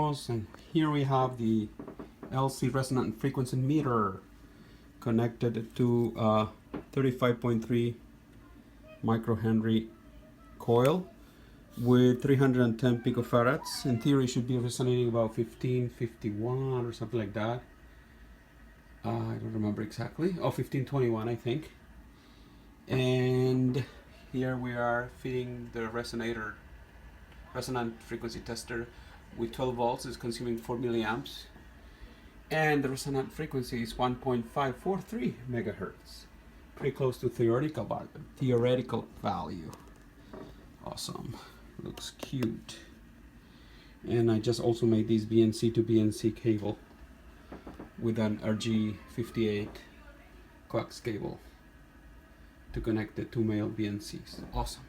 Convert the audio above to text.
ohms, and here we have the LC resonant frequency meter connected to a 35.3 microhenry coil with 310 picofarads. In theory, it should be resonating about 1551 or something like that. I don't remember exactly. Oh, 1521, I think. And here we are feeding the resonant frequency tester with 12 volts. It's consuming 4 milliamps. And the resonant frequency is 1.543 megahertz. Pretty close to theoretical value. Awesome. Looks cute. And I just also made this BNC to BNC cable with an RG58 coax cable to connect the two male BNCs. Awesome.